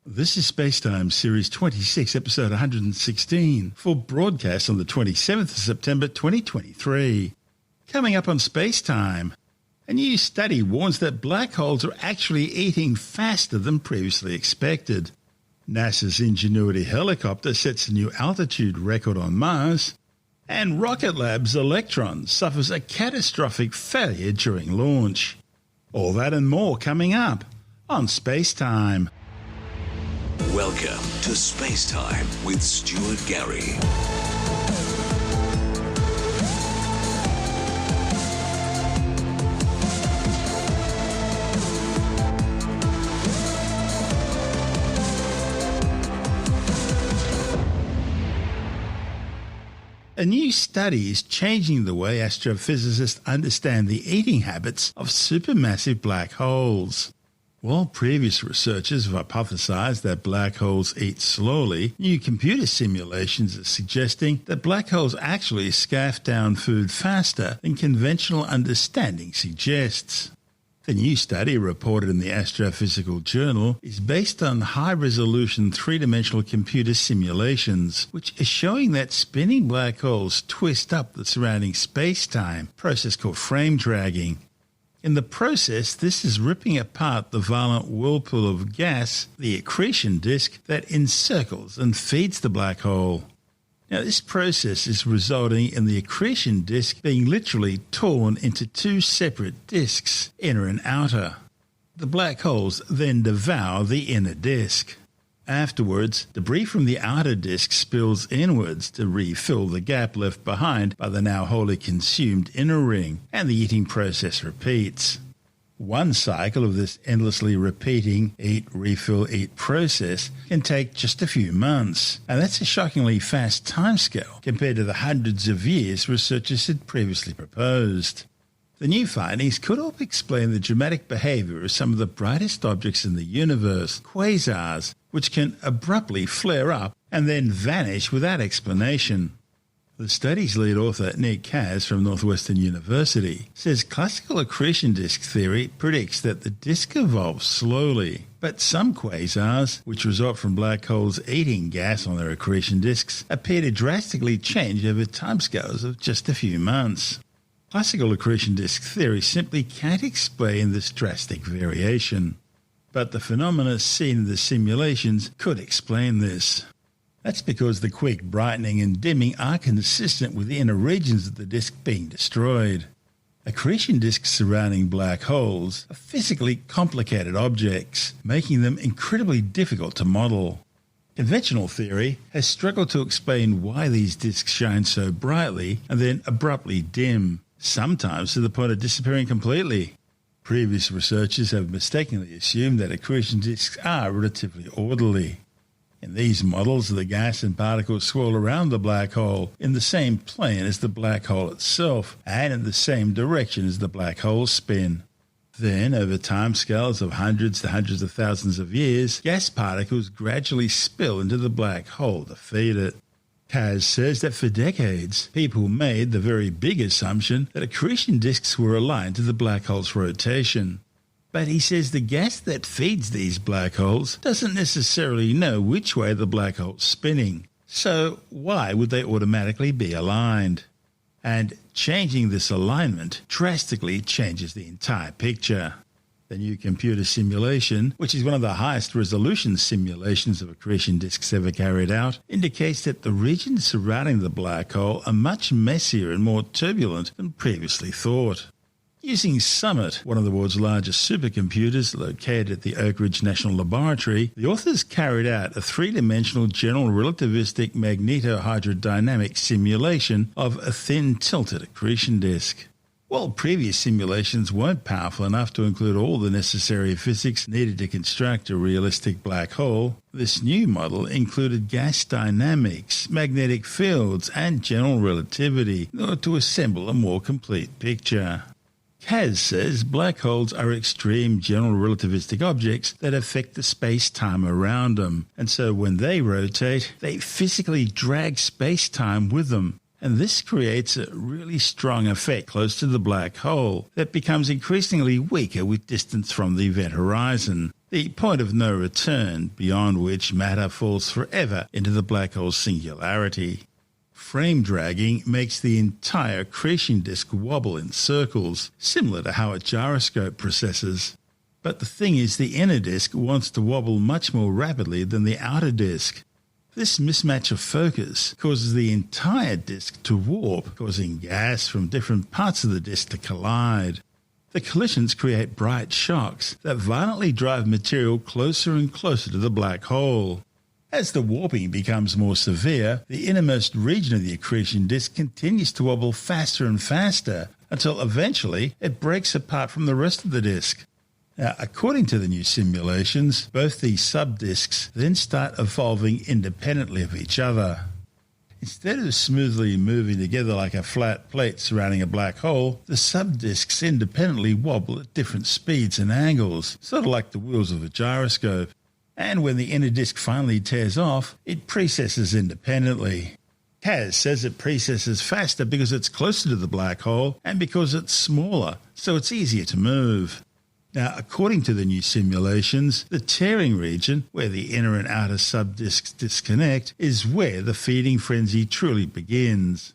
This is SpaceTime Series 26, Episode 116, for broadcast on the 27th of September 2023. Coming up on SpaceTime, a new study warns that black holes are actually eating faster than previously expected. NASA's Ingenuity Helicopter sets a new altitude record on Mars, and Rocket Labs Electron suffers a catastrophic failure during launch. All that and more coming up on SpaceTime. Welcome to SpaceTime with Stuart Gary. A new study is changing the way astrophysicists understand the eating habits of supermassive black holes. While previous researchers have hypothesized that black holes eat slowly, new computer simulations are suggesting that black holes actually scarf down food faster than conventional understanding suggests. The new study, reported in the Astrophysical Journal, is based on high-resolution three-dimensional computer simulations, which are showing that spinning black holes twist up the surrounding space-time, a process called frame dragging. In the process, this is ripping apart the violent whirlpool of gas, the accretion disk, that encircles and feeds the black hole. Now, this process is resulting in the accretion disk being literally torn into two separate disks, inner and outer. The black holes then devour the inner disk. Afterwards, debris from the outer disk spills inwards to refill the gap left behind by the now wholly consumed inner ring, and the eating process repeats. One cycle of this endlessly repeating eat, refill, eat process can take just a few months, and that's a shockingly fast timescale compared to the hundreds of years researchers had previously proposed. The new findings could help explain the dramatic behavior of some of the brightest objects in the universe, quasars, which can abruptly flare up and then vanish without explanation. The study's lead author, Nick Kaz from Northwestern University, says classical accretion disk theory predicts that the disk evolves slowly, but some quasars, which result from black holes eating gas on their accretion disks, appear to drastically change over timescales of just a few months. Classical accretion disk theory simply can't explain this drastic variation, but the phenomena seen in the simulations could explain this. That's because the quick brightening and dimming are consistent with the inner regions of the disk being destroyed. Accretion disks surrounding black holes are physically complicated objects, making them incredibly difficult to model. Conventional theory has struggled to explain why these disks shine so brightly and then abruptly dim, sometimes to the point of disappearing completely. Previous researchers have mistakenly assumed that accretion disks are relatively orderly. In these models, the gas and particles swirl around the black hole in the same plane as the black hole itself and in the same direction as the black holes spin. Then, over timescales of hundreds to hundreds of thousands of years, gas particles gradually spill into the black hole to feed it. Kaz says that for decades, people made the very big assumption that accretion disks were aligned to the black hole's rotation. But he says the gas that feeds these black holes doesn't necessarily know which way the black hole's spinning, so why would they automatically be aligned? And changing this alignment drastically changes the entire picture. The new computer simulation, which is one of the highest resolution simulations of accretion disks ever carried out, indicates that the regions surrounding the black hole are much messier and more turbulent than previously thought. Using Summit, one of the world's largest supercomputers located at the Oak Ridge National Laboratory, the authors carried out a three-dimensional general relativistic magnetohydrodynamic simulation of a thin tilted accretion disk. While previous simulations weren't powerful enough to include all the necessary physics needed to construct a realistic black hole, this new model included gas dynamics, magnetic fields, and general relativity in order to assemble a more complete picture. Kaz says black holes are extreme general relativistic objects that affect the space-time around them, and so when they rotate, they physically drag space-time with them. And this creates a really strong effect close to the black hole that becomes increasingly weaker with distance from the event horizon. the point of no return beyond which matter falls forever into the black hole's singularity. Frame dragging makes the entire accretion disk wobble in circles, similar to how a gyroscope precesses. But the thing is, the inner disk wants to wobble much more rapidly than the outer disk. This mismatch of focus causes the entire disk to warp, causing gas from different parts of the disk to collide. The collisions create bright shocks that violently drive material closer and closer to the black hole. As the warping becomes more severe, the innermost region of the accretion disk continues to wobble faster and faster until eventually it breaks apart from the rest of the disk. Now, according to the new simulations, both these subdisks then start evolving independently of each other. Instead of smoothly moving together like a flat plate surrounding a black hole, the subdisks independently wobble at different speeds and angles, sort of like the wheels of a gyroscope. And when the inner disk finally tears off, it precesses independently. Kaz says it precesses faster because it's closer to the black hole and because it's smaller, so it's easier to move. Now, according to the new simulations, the tearing region, where the inner and outer subdisks disconnect, is where the feeding frenzy truly begins.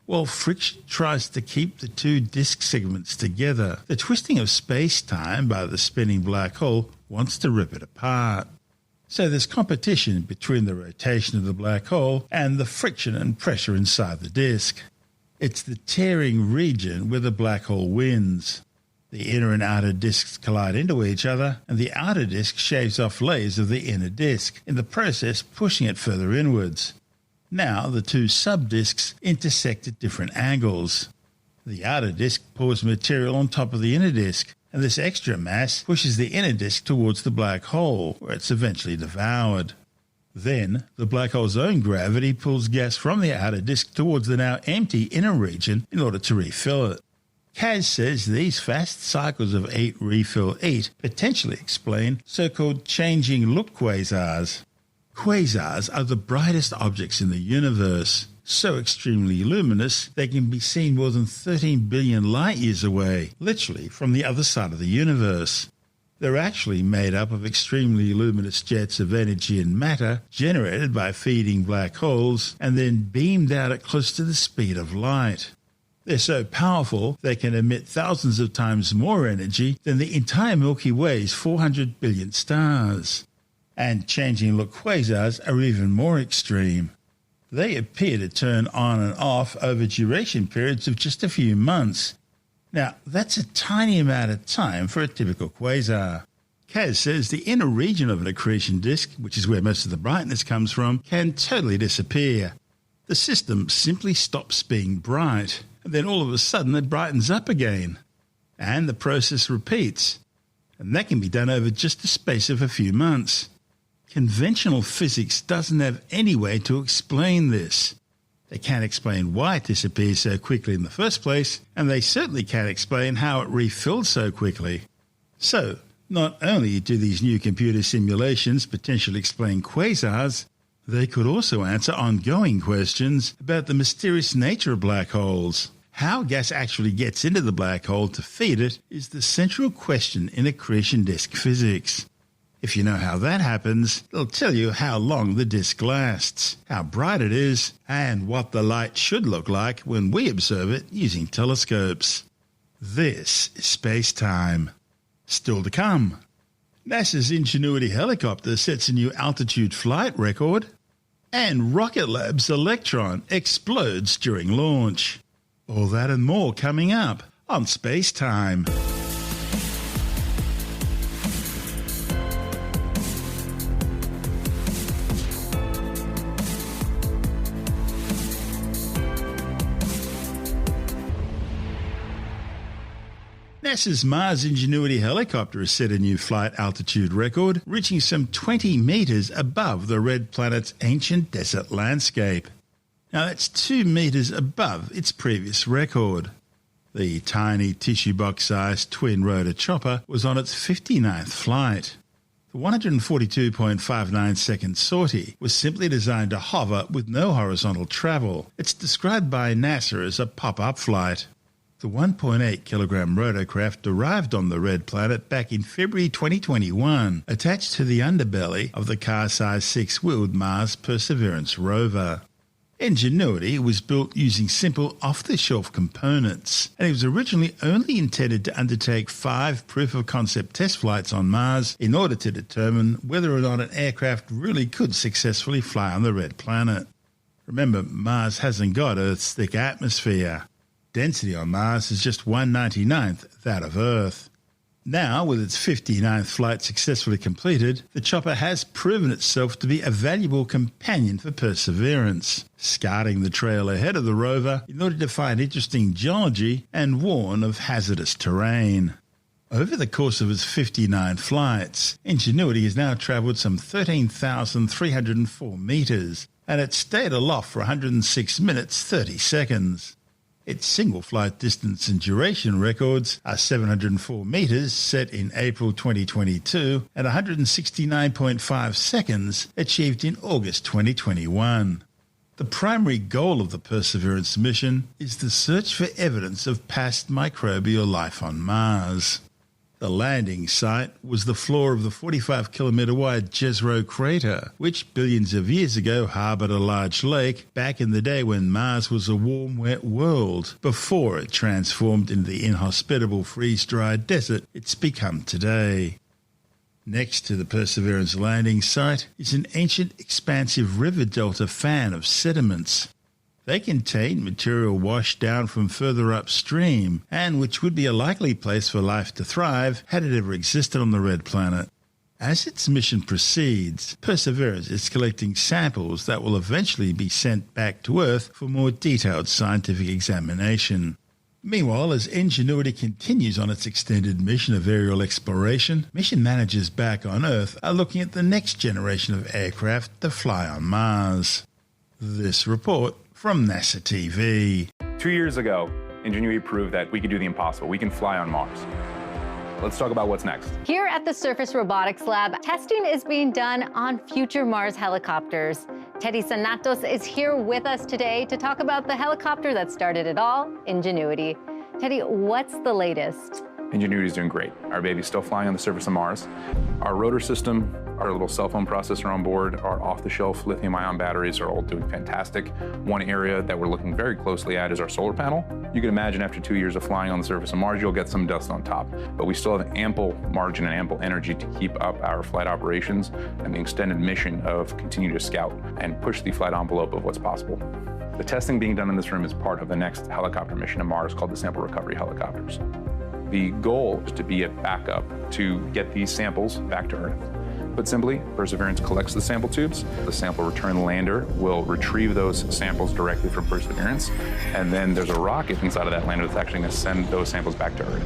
While friction tries to keep the two disk segments together, the twisting of space-time by the spinning black hole wants to rip it apart. So there's competition between the rotation of the black hole and the friction and pressure inside the disk. It's the tearing region where the black hole wins. The inner and outer disks collide into each other, and the outer disk shaves off layers of the inner disk, in the process pushing it further inwards. Now the two subdisks intersect at different angles. The outer disk pours material on top of the inner disk, and this extra mass pushes the inner disk towards the black hole, where it's eventually devoured. Then, the black hole's own gravity pulls gas from the outer disk towards the now empty inner region in order to refill it. Kaz says these fast cycles of eat, refill, eat potentially explain so-called changing look quasars. Quasars are the brightest objects in the universe, so extremely luminous they can be seen more than 13 billion light-years away, literally from the other side of the universe. They're actually made up of extremely luminous jets of energy and matter generated by feeding black holes and then beamed out at close to the speed of light. They're so powerful they can emit thousands of times more energy than the entire Milky Way's 400 billion stars. And changing look quasars are even more extreme. They appear to turn on and off over duration periods of just a few months. Now, that's a tiny amount of time for a typical quasar. Kaz says the inner region of an accretion disk, which is where most of the brightness comes from, can totally disappear. The system simply stops being bright, and then all of a sudden it brightens up again. And the process repeats. And that can be done over just the space of a few months. Conventional physics doesn't have any way to explain this. They can't explain why it disappears so quickly in the first place, and they certainly can't explain how it refills so quickly. So, not only do these new computer simulations potentially explain quasars, they could also answer ongoing questions about the mysterious nature of black holes. How gas actually gets into the black hole to feed it is the central question in accretion disk physics. If you know how that happens, it'll tell you how long the disk lasts, how bright it is, and what the light should look like when we observe it using telescopes. This is SpaceTime. Still to come. NASA's Ingenuity Helicopter sets a new altitude flight record, and Rocket Labs Electron explodes during launch. All that and more coming up on SpaceTime. NASA's Mars Ingenuity Helicopter has set a new flight altitude record, reaching some 20 metres above the red planet's ancient desert landscape. Now that's 2 metres above its previous record. The tiny tissue box-sized twin-rotor chopper was on its 59th flight. The 142.59-second sortie was simply designed to hover with no horizontal travel. It's described by NASA as a pop-up flight. The 1.8 kilogram rotorcraft arrived on the red planet back in February 2021, attached to the underbelly of the car-sized six-wheeled Mars Perseverance rover. Ingenuity was built using simple off-the-shelf components, and it was originally only intended to undertake 5 proof-of-concept test flights on Mars in order to determine whether or not an aircraft really could successfully fly on the red planet. Remember, Mars hasn't got Earth's thick atmosphere. Density on Mars is just 1/99th that of Earth. Now, with its 59th flight successfully completed, the chopper has proven itself to be a valuable companion for Perseverance, scouting the trail ahead of the rover in order to find interesting geology and warn of hazardous terrain. Over the course of its 59 flights, Ingenuity has now travelled some 13,304 metres, and it stayed aloft for 106 minutes 30 seconds. Its single-flight distance and duration records are 704 metres set in April 2022 and 169.5 seconds achieved in August 2021. The primary goal of the Perseverance mission is the search for evidence of past microbial life on Mars. The landing site was the floor of the 45-kilometre wide Jezero crater, which billions of years ago harboured a large lake back in the day when Mars was a warm, wet world, before it transformed into the inhospitable freeze-dried desert it's become today. Next to the Perseverance landing site is an ancient, expansive river delta fan of sediments. They contain material washed down from further upstream, and which would be a likely place for life to thrive had it ever existed on the red planet. As its mission proceeds, Perseverance is collecting samples that will eventually be sent back to Earth for more detailed scientific examination. Meanwhile, as Ingenuity continues on its extended mission of aerial exploration, mission managers back on Earth are looking at the next generation of aircraft to fly on Mars. This report from NASA TV. 2 years ago, Ingenuity proved that we could do the impossible. We can fly on Mars. Let's talk about what's next. Here at the Surface Robotics Lab, testing is being done on future Mars helicopters. Teddy Sanatos is here with us today to talk about the helicopter that started it all, Ingenuity. Teddy, what's the latest? Ingenuity is doing great. Our baby's still flying on the surface of Mars. Our rotor system, our little cell phone processor on board, our off-the-shelf lithium-ion batteries are all doing fantastic. One area that we're looking very closely at is our solar panel. You can imagine after 2 years of flying on the surface of Mars, you'll get some dust on top. But we still have ample margin and ample energy to keep up our flight operations and the extended mission of continue to scout and push the flight envelope of what's possible. The testing being done in this room is part of the next helicopter mission to Mars called the Sample Recovery Helicopters. The goal is to be a backup to get these samples back to Earth. Put simply, Perseverance collects the sample tubes. The sample return lander will retrieve those samples directly from Perseverance, and then there's a rocket inside of that lander that's actually going to send those samples back to Earth.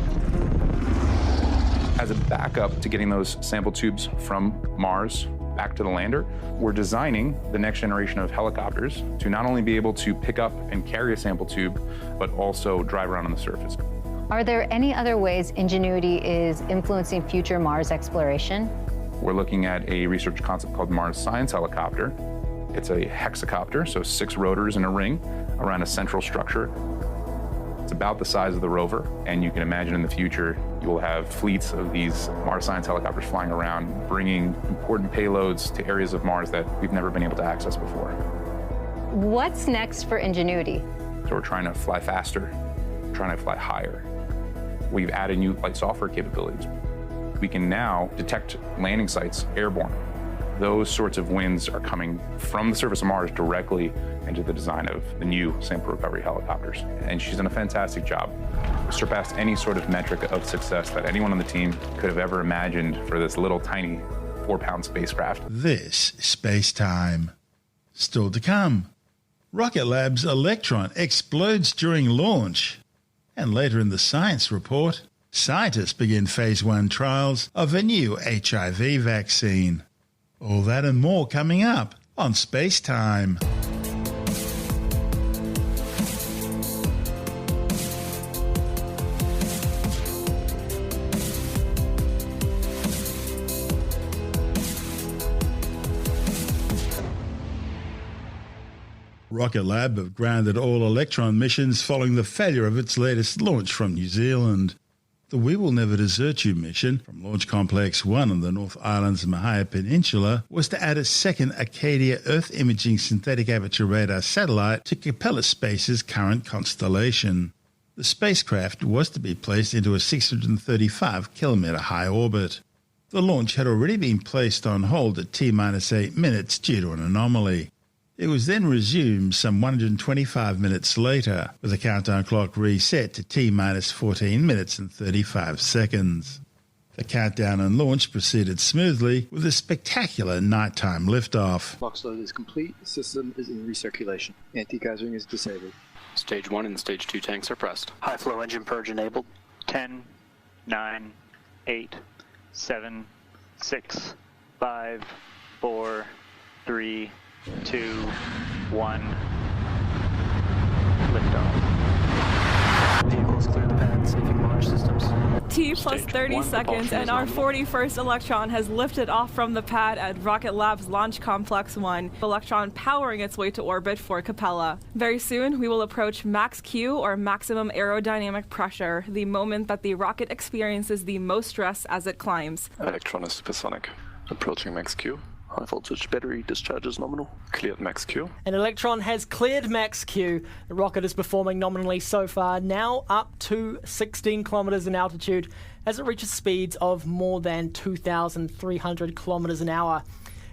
As a backup to getting those sample tubes from Mars back to the lander, we're designing the next generation of helicopters to not only be able to pick up and carry a sample tube, but also drive around on the surface. Are there any other ways Ingenuity is influencing future Mars exploration? We're looking at a research concept called Mars Science Helicopter. It's a hexacopter, so 6 rotors in a ring around a central structure. It's about the size of the rover, and you can imagine in the future you will have fleets of these Mars Science Helicopters flying around, bringing important payloads to areas of Mars that we've never been able to access before. What's next for Ingenuity? So we're trying to fly faster, trying to fly higher. We've added new flight software capabilities. We can now detect landing sites airborne. Those sorts of winds are coming from the surface of Mars directly into the design of the new sample recovery helicopters. And she's done a fantastic job. Surpassed any sort of metric of success that anyone on the team could have ever imagined for this little tiny 4-pound spacecraft. This is SpaceTime. Still to come. Rocket Labs Electron explodes during launch. And later in the science report, scientists begin phase 1 trials of a new HIV vaccine. All that and more coming up on SpaceTime. Rocket Lab have grounded all Electron missions following the failure of its latest launch from New Zealand. The We Will Never Desert You mission from Launch Complex 1 on the North Island's Mahia Peninsula was to add a second Acadia Earth imaging synthetic aperture radar satellite to Capella Space's current constellation. The spacecraft was to be placed into a 635-kilometre high orbit. The launch had already been placed on hold at T-8 minutes due to an anomaly. It was then resumed some 125 minutes later, with the countdown clock reset to T-minus 14 minutes and 35 seconds. The countdown and launch proceeded smoothly with a spectacular nighttime liftoff. Box load is complete. The system is in recirculation. Anti-geysering is disabled. Stage 1 and Stage 2 tanks are pressed. High flow engine purge enabled. 10, 9, 8, 7, 6, 5, 4, 3, 2, 1. Liftoff. Vehicles clear the pad, saving launch systems. T plus 30 seconds and our 41st Electron has lifted off from the pad at Rocket Lab's Launch Complex 1, Electron powering its way to orbit for Capella. Very soon, we will approach max Q, or maximum aerodynamic pressure, the moment that the rocket experiences the most stress as it climbs. Electron is supersonic. Approaching max Q. High voltage battery discharge is nominal. Cleared max Q. An Electron has cleared max Q. The rocket is performing nominally so far, now up to 16 kilometers in altitude as it reaches speeds of more than 2,300 kilometers an hour.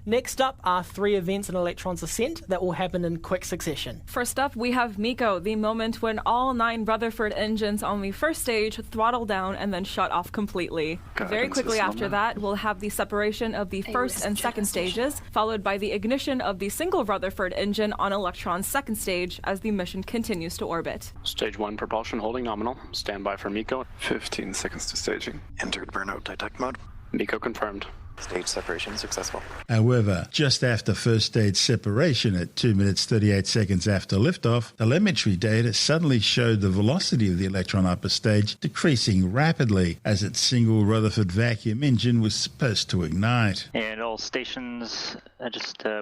Next up are 3 events in Electron's ascent that will happen in quick succession. First up, we have MECO, the moment when all 9 Rutherford engines on the first stage throttle down and then shut off completely. Very quickly after that, we'll have the separation of the first and second stages, followed by the ignition of the single Rutherford engine on Electron's second stage as the mission continues to orbit. Stage 1 propulsion holding nominal. Stand by for MECO. 15 seconds to staging. Entered burnout detect mode. MECO confirmed. Stage separation successful. However, just after first stage separation at 2 minutes 38 seconds after liftoff, telemetry data suddenly showed the velocity of the Electron upper stage decreasing rapidly as its single Rutherford vacuum engine was supposed to ignite. And all stations,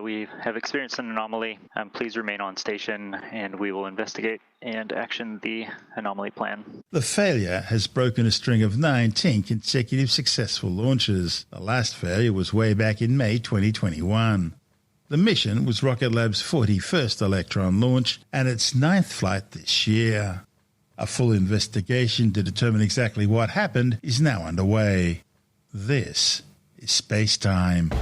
we have experienced an anomaly. Please remain on station and we will investigate and action the anomaly plan. The failure has broken a string of 19 consecutive successful launches. The last failure was way back in May 2021. The mission was Rocket Lab's 41st Electron launch and its 9th flight this year. A full investigation to determine exactly what happened is now underway. This is SpaceTime.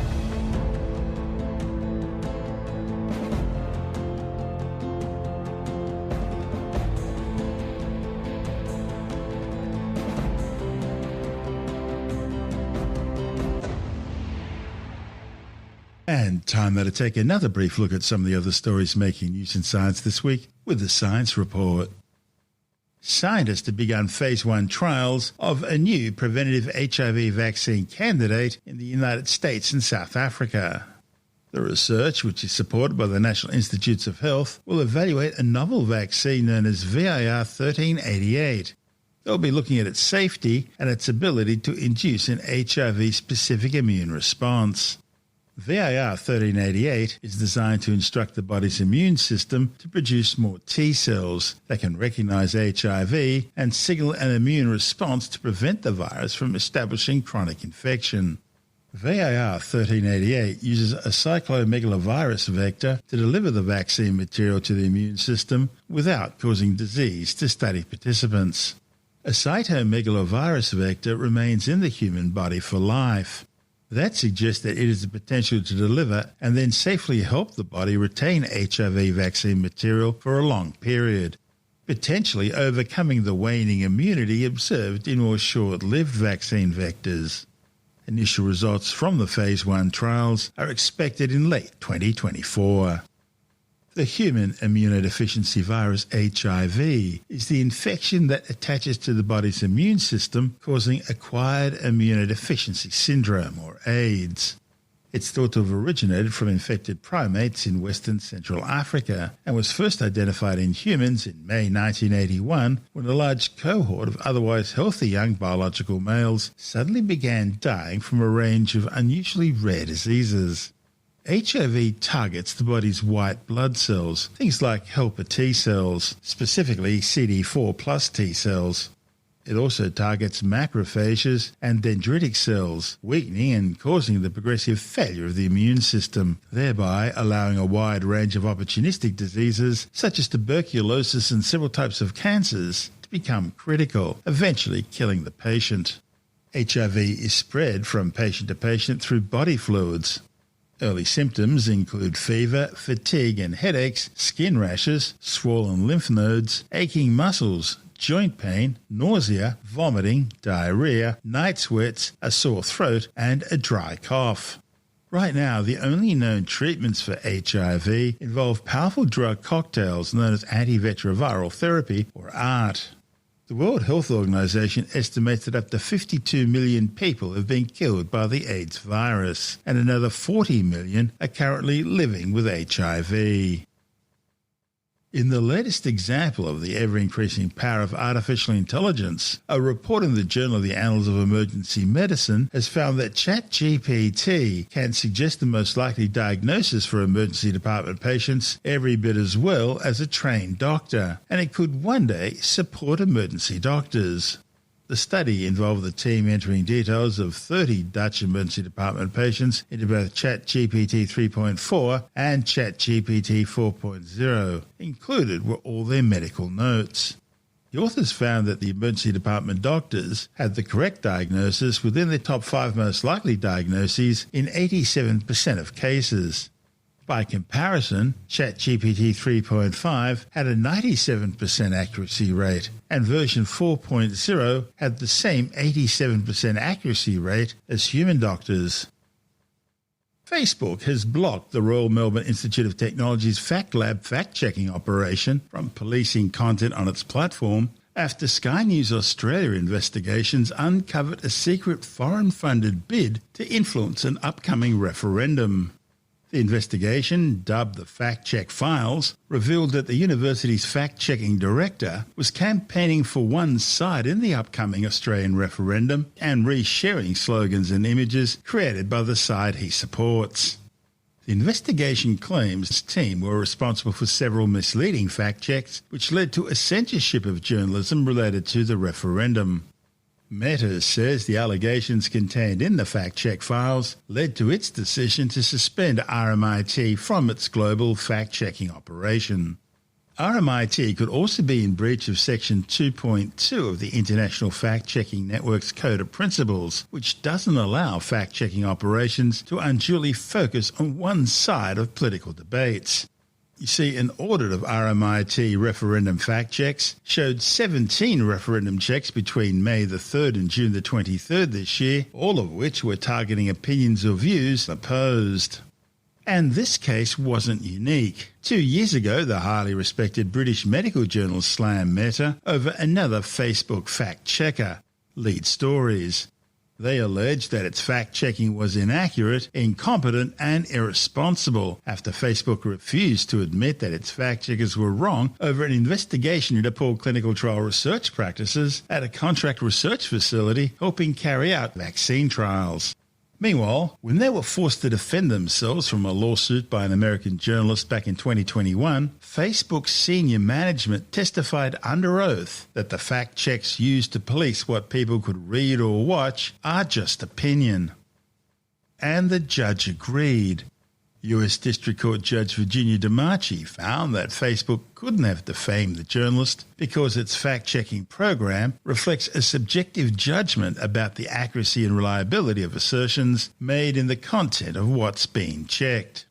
And time now to take another brief look at some of the other stories making news in science this week with the Science Report. Scientists have begun Phase 1 trials of a new preventative HIV vaccine candidate in the United States and South Africa. The research, which is supported by the National Institutes of Health, will evaluate a novel vaccine known as VIR 1388. They'll be looking at its safety and its ability to induce an HIV-specific immune response. VIR 1388 is designed to instruct the body's immune system to produce more T cells that can recognize HIV and signal an immune response to prevent the virus from establishing chronic infection. VIR 1388 uses a cyclomegalovirus vector to deliver the vaccine material to the immune system without causing disease to study participants. A cytomegalovirus vector remains in the human body for life. That suggests that it has the potential to deliver and then safely help the body retain HIV vaccine material for a long period, potentially overcoming the waning immunity observed in more short-lived vaccine vectors. Initial results from the Phase 1 trials are expected in late 2024. The human immunodeficiency virus HIV is the infection that attaches to the body's immune system, causing acquired immunodeficiency syndrome, or AIDS. It's thought to have originated from infected primates in Western Central Africa and was first identified in humans in May 1981 when a large cohort of otherwise healthy young biological males suddenly began dying from a range of unusually rare diseases. HIV targets the body's white blood cells, things like helper T cells, specifically CD4 plus T cells. It also targets macrophages and dendritic cells, weakening and causing the progressive failure of the immune system, thereby allowing a wide range of opportunistic diseases such as tuberculosis and several types of cancers to become critical, eventually killing the patient. HIV is spread from patient to patient through body fluids. Early symptoms include fever, fatigue and headaches, skin rashes, swollen lymph nodes, aching muscles, joint pain, nausea, vomiting, diarrhea, night sweats, a sore throat, and a dry cough. Right now, the only known treatments for HIV involve powerful drug cocktails known as antiretroviral therapy, or ART. The World Health Organization estimates that up to 52 million people have been killed by the AIDS virus, and another 40 million are currently living with HIV. In the latest example of the ever-increasing power of artificial intelligence, a report in the Journal of the Annals of Emergency Medicine has found that ChatGPT can suggest the most likely diagnosis for emergency department patients every bit as well as a trained doctor, and it could one day support emergency doctors. The study involved the team entering details of 30 Dutch emergency department patients into both ChatGPT 3.4 and ChatGPT 4.0. Included were all their medical notes. The authors found that the emergency department doctors had the correct diagnosis within the top 5 most likely diagnoses in 87% of cases. By comparison, ChatGPT 3.5 had a 97% accuracy rate, and version 4.0 had the same 87% accuracy rate as human doctors. Facebook has blocked the Royal Melbourne Institute of Technology's FactLab fact-checking operation from policing content on its platform after Sky News Australia investigations uncovered a secret foreign-funded bid to influence an upcoming referendum. The investigation, dubbed the Fact Check Files, revealed that the university's fact-checking director was campaigning for one side in the upcoming Australian referendum and resharing slogans and images created by the side he supports. The investigation claims his team were responsible for several misleading fact checks, which led to a censorship of journalism related to the referendum. Meta says the allegations contained in the fact-check files led to its decision to suspend RMIT from its global fact-checking operation. RMIT could also be in breach of Section 2.2 of the International Fact-Checking Network's Code of Principles, which doesn't allow fact-checking operations to unduly focus on one side of political debates. You see, an audit of RMIT referendum fact checks showed 17 referendum checks between May the 3rd and June the 23rd this year, all of which were targeting opinions or views opposed. And this case wasn't unique. 2 years ago, the highly respected British medical journal slammed Meta over another Facebook fact-checker, Lead Stories. They alleged that its fact-checking was inaccurate, incompetent and irresponsible after Facebook refused to admit that its fact-checkers were wrong over an investigation into poor clinical trial research practices at a contract research facility helping carry out vaccine trials. Meanwhile, when they were forced to defend themselves from a lawsuit by an American journalist back in 2021, Facebook's senior management testified under oath that the fact checks used to police what people could read or watch are just opinion. And the judge agreed. US District Court Judge Virginia DiMarchi found that Facebook couldn't have defamed the journalist because its fact-checking program reflects a subjective judgment about the accuracy and reliability of assertions made in the content of what's being checked.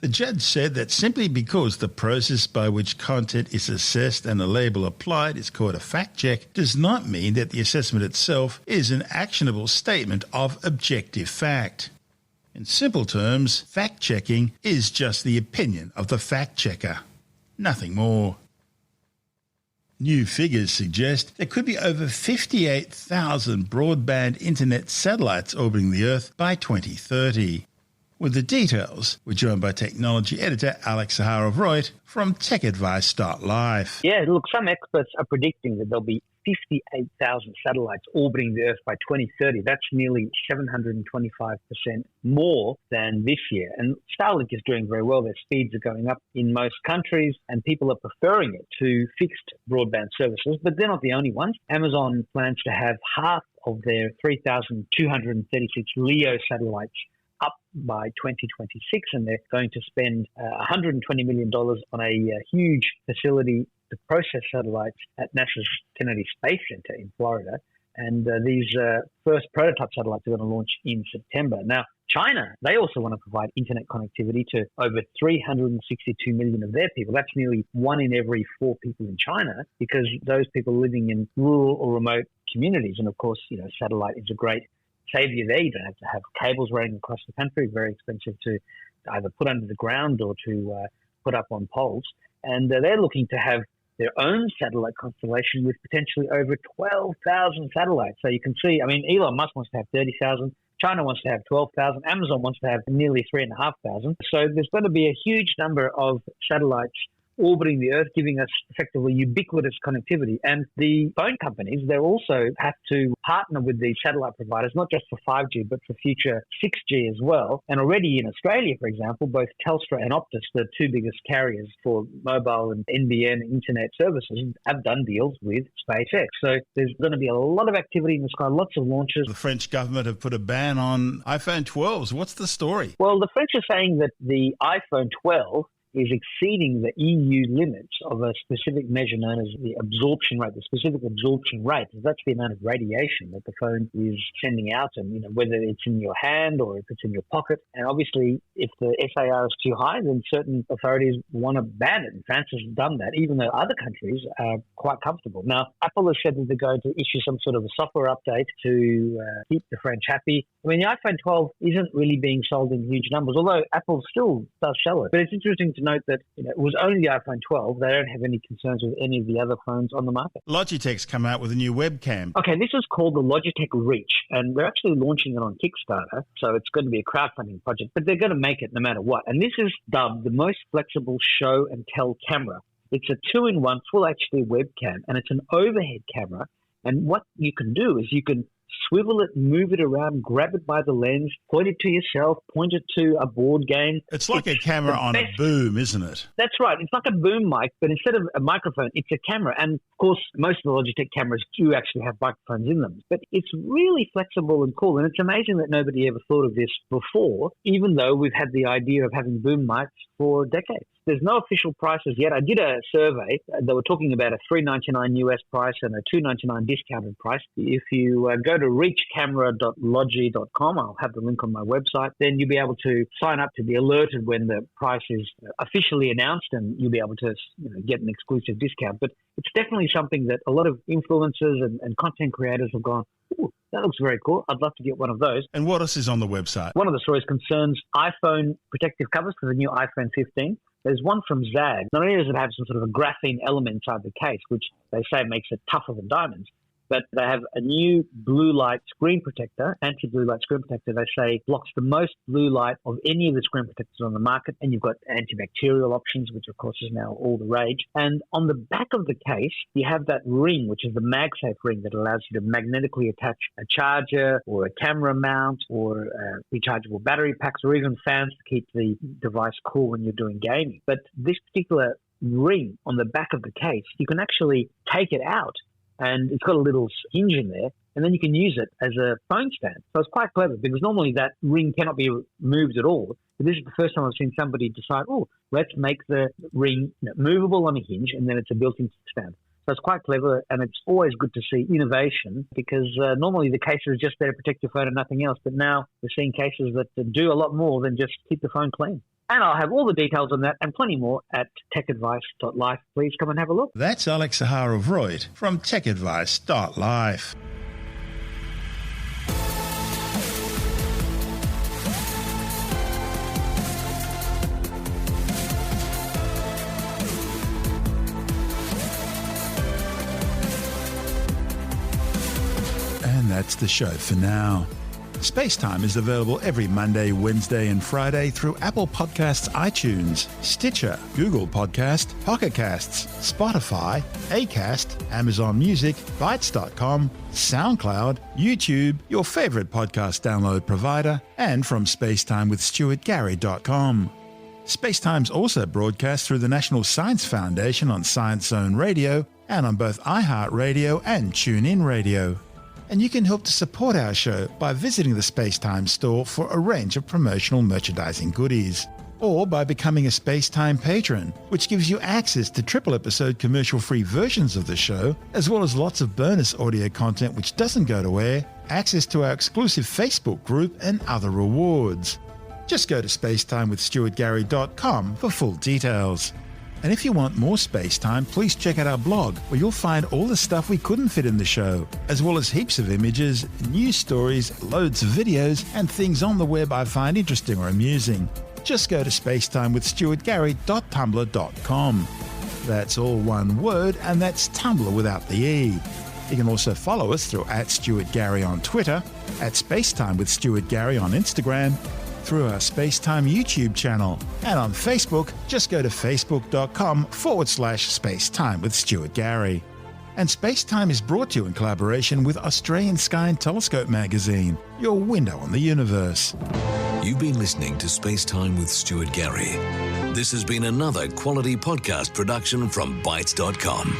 The judge said that simply because the process by which content is assessed and a label applied is called a fact-check does not mean that the assessment itself is an actionable statement of objective fact. In simple terms, fact-checking is just the opinion of the fact-checker. Nothing more. New figures suggest there could be over 58,000 broadband internet satellites orbiting the Earth by 2030. With the details, we're joined by technology editor Alex Zaharov-Reutt from TechAdvice.life. Yeah, look, some experts are predicting that there'll be 58,000 satellites orbiting the Earth by 2030. That's nearly 725% more than this year. And Starlink is doing very well. Their speeds are going up in most countries, and people are preferring it to fixed broadband services. But they're not the only ones. Amazon plans to have half of their 3,236 LEO satellites up by 2026, and they're going to spend $120 million on a huge facility to process satellites at NASA's Kennedy Space Center in Florida. And these first prototype satellites are going to launch in September. Now, China, they also want to provide internet connectivity to over 362 million of their people. That's nearly 1 in every 4 people in China, because those people living in rural or remote communities. And of course, satellite is a great savior there. You don't have to have cables running across the country, very expensive to either put under the ground or to put up on poles. And they're looking to have their own satellite constellation with potentially over 12,000 satellites. So you can see, Elon Musk wants to have 30,000. China wants to have 12,000. Amazon wants to have nearly 3,500. So there's going to be a huge number of satellites orbiting the Earth, giving us effectively ubiquitous connectivity. And the phone companies, they also have to partner with these satellite providers, not just for 5G, but for future 6G as well. And already in Australia, for example, both Telstra and Optus, the 2 biggest carriers for mobile and NBN internet services, have done deals with SpaceX. So there's going to be a lot of activity in the sky, lots of launches. The French government have put a ban on iPhone 12s. What's the story? Well, the French are saying that the iPhone 12 is exceeding the EU limits of a specific measure known as the absorption rate, the specific absorption rate. That's the amount of radiation that the phone is sending out, and whether it's in your hand or if it's in your pocket. And obviously, if the SAR is too high, then certain authorities want to ban it. And France has done that, even though other countries are quite comfortable. Now, Apple has said that they're going to issue some sort of a software update to keep the French happy. The iPhone 12 isn't really being sold in huge numbers, although Apple still does sell it. But it's interesting to note that it was only the iPhone 12. They don't have any concerns with any of the other phones on the market. Logitech's come out with a new webcam. Okay, this is called the Logitech Reach, and they're actually launching it on Kickstarter, so it's going to be a crowdfunding project, but they're going to make it no matter what. And this is dubbed the most flexible show and tell camera. It's a 2-in-1 full HD webcam, and it's an overhead camera. And what you can do is you can swivel it, move it around, grab it by the lens, point it to yourself, point it to a board game. It's like a camera on a boom, isn't it? That's right. It's like a boom mic, but instead of a microphone, it's a camera. And of course, most of the Logitech cameras do actually have microphones in them. But it's really flexible and cool. And it's amazing that nobody ever thought of this before, even though we've had the idea of having boom mics for decades. There's no official prices yet. I did a survey. They were talking about a $399 US price and a $299 discounted price. If you go to reachcamera.logi.com, I'll have the link on my website, then you'll be able to sign up to be alerted when the price is officially announced, and you'll be able to get an exclusive discount. But it's definitely something that a lot of influencers and content creators have gone, ooh, that looks very cool. I'd love to get one of those. And what else is on the website? One of the stories concerns iPhone protective covers for the new iPhone 15. There's one from Zag. Not only does it have some sort of a graphene element inside the case, which they say makes it tougher than diamonds, but they have a new blue light screen protector, anti-blue light screen protector. They say blocks the most blue light of any of the screen protectors on the market. And you've got antibacterial options, which of course is now all the rage. And on the back of the case, you have that ring, which is the MagSafe ring that allows you to magnetically attach a charger or a camera mount or rechargeable battery packs or even fans to keep the device cool when you're doing gaming. But this particular ring on the back of the case, you can actually take it out, and it's got a little hinge in there, and then you can use it as a phone stand. So it's quite clever, because normally that ring cannot be moved at all. But this is the first time I've seen somebody decide, let's make the ring movable on a hinge, and then it's a built-in stand. So it's quite clever, and it's always good to see innovation, because normally the case is just there to protect your phone and nothing else. But now we're seeing cases that do a lot more than just keep the phone clean. And I'll have all the details on that and plenty more at techadvice.life. Please come and have a look. That's Alex Zaharov-Reutt from techadvice.life. And that's the show for now. SpaceTime is available every Monday, Wednesday and Friday through Apple Podcasts, iTunes, Stitcher, Google Podcast, Pocket Casts, Spotify, Acast, Amazon Music, Bytes.com, SoundCloud, YouTube, your favorite podcast download provider, and from spacetimewithstuartgary.com. SpaceTime's also broadcast through the National Science Foundation on Science Zone Radio and on both iHeartRadio and TuneIn Radio. And you can help to support our show by visiting the SpaceTime store for a range of promotional merchandising goodies, or by becoming a SpaceTime patron, which gives you access to triple-episode commercial-free versions of the show, as well as lots of bonus audio content which doesn't go to air, access to our exclusive Facebook group, and other rewards. Just go to spacetimewithstuartgary.com for full details. And if you want more SpaceTime, please check out our blog, where you'll find all the stuff we couldn't fit in the show, as well as heaps of images, news stories, loads of videos, and things on the web I find interesting or amusing. Just go to spacetimewithstuartgary.tumblr.com. That's all one word, and that's Tumblr without the E. You can also follow us through @StuartGary on Twitter, @SpaceTimeWithStuartGary on Instagram, through our SpaceTime YouTube channel, and on Facebook, just go to facebook.com/SpaceTime with Stuart Gary. And SpaceTime is brought to you in collaboration with Australian Sky and Telescope magazine, your window on the universe. You've been listening to SpaceTime with Stuart Gary. This has been another quality podcast production from Bytes.com.